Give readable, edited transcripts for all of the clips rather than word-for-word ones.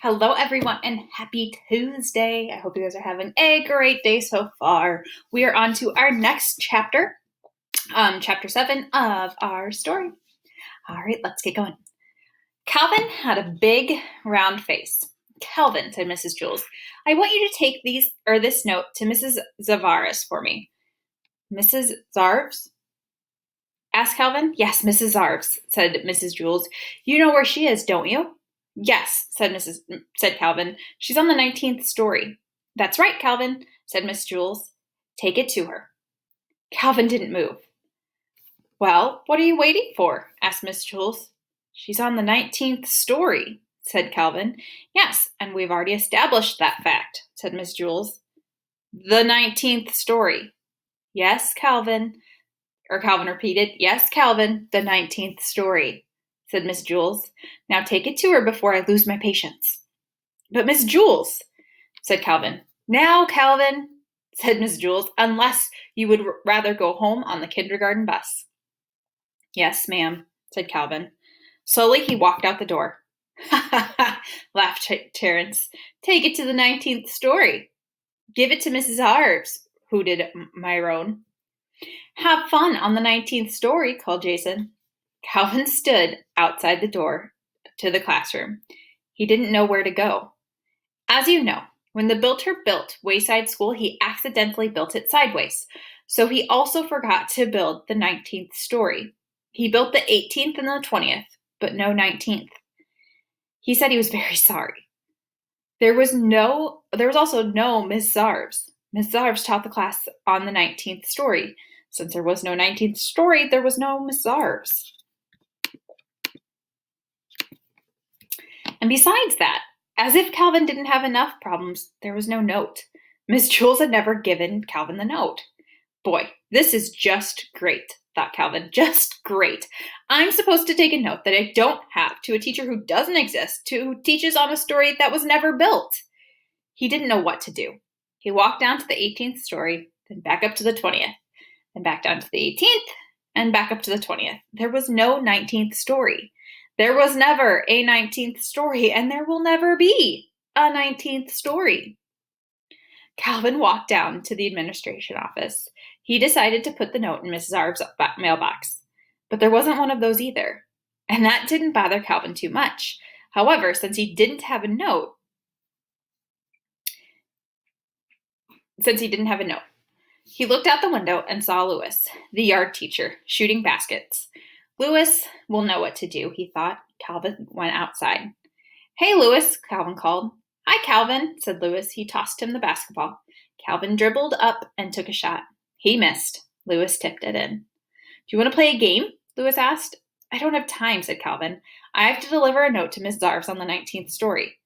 Hello, everyone, and happy Tuesday. I hope you guys are having a great day so far. We are on to our next chapter, chapter 7 of our story. All right, let's get going. Calvin had a big, round face. Calvin, said Mrs. Jules, I want you to take this note to Mrs. Zavaris for me. Mrs. Zarves? Asked Calvin. Yes, Mrs. Zarves, said Mrs. Jules. You know where she is, don't you? Yes, said Calvin. She's on the 19th story. That's right, Calvin, said Miss Jules. Take it to her. Calvin didn't move. Well, what are you waiting for? Asked Miss Jules. She's on the 19th story, said Calvin. Yes, and we've already established that fact, said Miss Jules. The 19th story. Yes, Calvin. Calvin repeated. Yes, Calvin, the 19th story, said Miss Jules. Now take it to her before I lose my patience. But Miss Jules, said Calvin. Now, Calvin, said Miss Jules, unless you would rather go home on the kindergarten bus. Yes, ma'am, said Calvin. Slowly he walked out the door. Ha ha ha, laughed Terence. Take it to the 19th story. Give it to Mrs. Harves, hooted Myrone. Have fun on the 19th story, called Jason. Calvin stood outside the door to the classroom. He didn't know where to go. As you know, when the builder built Wayside School, he accidentally built it sideways. So he also forgot to build the 19th story. He built the 18th and the 20th, but no 19th. He said he was very sorry. There was also no Miss Zarves. Miss Zarves taught the class on the 19th story. Since there was no 19th story, there was no Miss Zarves. And besides that, as if Calvin didn't have enough problems, there was no note. Miss Jules had never given Calvin the note. Boy, this is just great, thought Calvin. Just great. I'm supposed to take a note that I don't have to a teacher who doesn't exist, who teaches on a story that was never built. He didn't know what to do. He walked down to the 18th story, then back up to the 20th, then back down to the 18th, and back up to the 20th. There was no 19th story. There was never a 19th story, and there will never be a 19th story. Calvin walked down to the administration office. He decided to put the note in Mrs. Zarves' mailbox, but there wasn't one of those either, and that didn't bother Calvin too much. However, since he didn't have a note, he looked out the window and saw Louis, the yard teacher, shooting baskets. Louis will know what to do, he thought. Calvin went outside. Hey, Louis, Calvin called. Hi, Calvin, said Louis. He tossed him the basketball. Calvin dribbled up and took a shot. He missed. Louis tipped it in. Do you want to play a game? Louis asked. I don't have time, said Calvin. I have to deliver a note to Miss Zarves on the 19th story.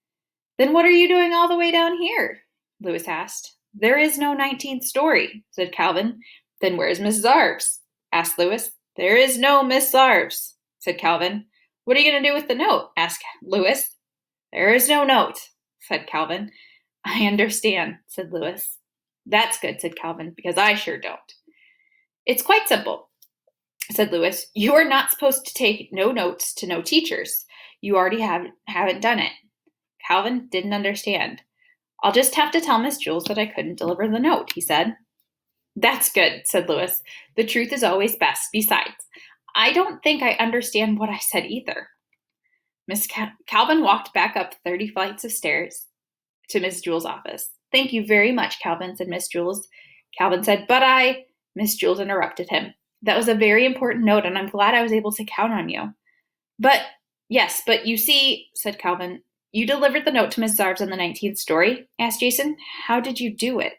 Then what are you doing all the way down here? Louis asked. There is no 19th story, said Calvin. Then where's Miss Zarves? Asked Louis. There is no Miss Zarves, said Calvin. What are you going to do with the note? Asked Louis. There is no note, said Calvin. I understand, said Louis. That's good, said Calvin, because I sure don't. It's quite simple, said Louis. You are not supposed to take no notes to no teachers. You already haven't done it. Calvin didn't understand. I'll just have to tell Miss Jules that I couldn't deliver the note, he said. That's good, said Louis. The truth is always best. Besides, I don't think I understand what I said either. Calvin walked back up 30 flights of stairs to Miss Jules' office. Thank you very much, Calvin, said Miss Jules. Calvin said, Miss Jules interrupted him. That was a very important note, and I'm glad I was able to count on you. But you see, said Calvin, you delivered the note to Miss Zarves on the 19th story? Asked Jason. How did you do it?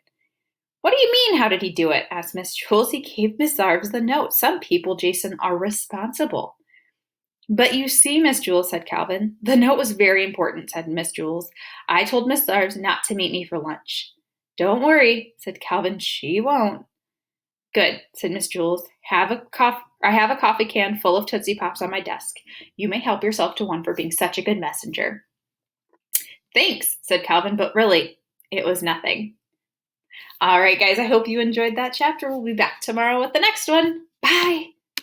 What do you mean, how did he do it? Asked Miss Jules. He gave Miss Zarves the note. Some people, Jason, are responsible. But you see, Miss Jules, said Calvin. The note was very important, said Miss Jules. I told Miss Zarves not to meet me for lunch. Don't worry, said Calvin. She won't. Good, said Miss Jules. I have a coffee can full of Tootsie Pops on my desk. You may help yourself to one for being such a good messenger. Thanks, said Calvin, but really, it was nothing. All right, guys, I hope you enjoyed that chapter. We'll be back tomorrow with the next one. Bye.